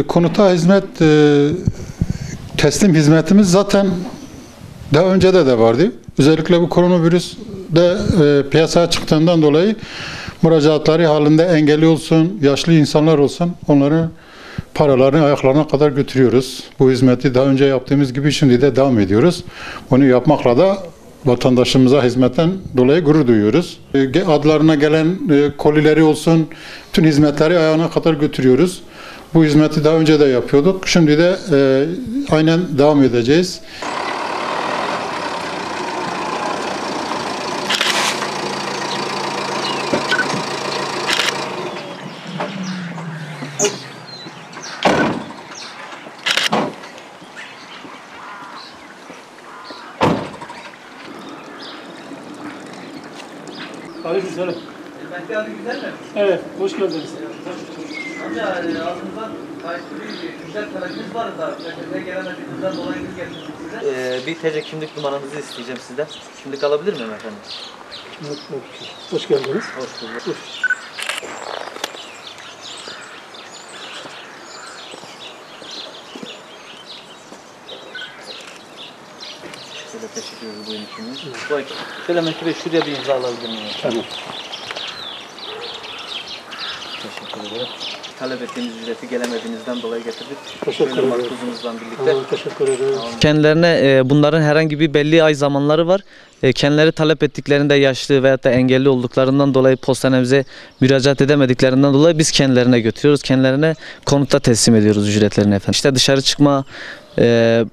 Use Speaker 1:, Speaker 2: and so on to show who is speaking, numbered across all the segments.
Speaker 1: Konuta hizmet teslim hizmetimiz zaten daha önce de vardı. Özellikle bu koronavirüs de piyasaya çıktığından dolayı müracaatları halinde engelli olsun, yaşlı insanlar olsun onların paralarını ayaklarına kadar götürüyoruz. Bu hizmeti daha önce yaptığımız gibi şimdi de devam ediyoruz. Bunu yapmakla da vatandaşımıza hizmetten dolayı gurur duyuyoruz. Adlarına gelen kolileri olsun, tüm hizmetleri ayağına kadar götürüyoruz. Bu hizmeti daha önce de yapıyorduk. Şimdi de aynen devam edeceğiz.
Speaker 2: Aleykümselam.
Speaker 3: Mehdi abi güzel mi?
Speaker 2: Evet, hoş geldiniz.
Speaker 3: Amca ağzımızdan kayıtlı bir güzel talebimiz var da size gelemediğinizden dolayı biz getirdik size. Bir TC kimlik numaranızı isteyeceğim sizden. Kimlik alabilir miyim efendim?
Speaker 2: Hoş geldiniz.
Speaker 3: Hoş bulduk. Şöyle teşekkür ederiz bu imkanınız. Bak, şöyle Mehdi Bey şuraya bir imza alabilir miyim?
Speaker 2: Tamam.
Speaker 3: Teşekkür ederim. Talep ettiğiniz ücreti gelemediğinizden dolayı getirdik.
Speaker 2: Teşekkür ederim.
Speaker 3: Maktuzumuzla birlikte.
Speaker 2: Tamam, teşekkür ederim.
Speaker 3: Kendilerine bunların herhangi bir belli ay zamanları var. Kendileri talep ettiklerinde yaşlı veyahut da engelli olduklarından dolayı postanemize müracaat edemediklerinden dolayı biz kendilerine götürüyoruz. Kendilerine konutta teslim ediyoruz ücretlerini efendim. İşte dışarı çıkma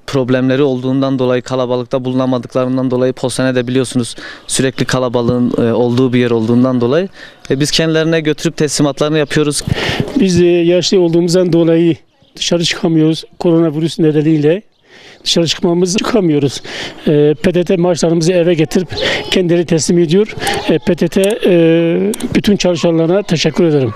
Speaker 3: problemleri olduğundan dolayı, kalabalıkta bulunamadıklarından dolayı postanede biliyorsunuz sürekli kalabalığın olduğu bir yer olduğundan dolayı biz kendilerine götürüp teslimatlarını yapıyoruz.
Speaker 2: Biz yaşlı olduğumuzdan dolayı dışarı çıkamıyoruz. Koronavirüs nedeniyle dışarı çıkamıyoruz. PTT maaşlarımızı eve getirip kendileri teslim ediyor. PTT bütün çalışanlarına teşekkür ederim.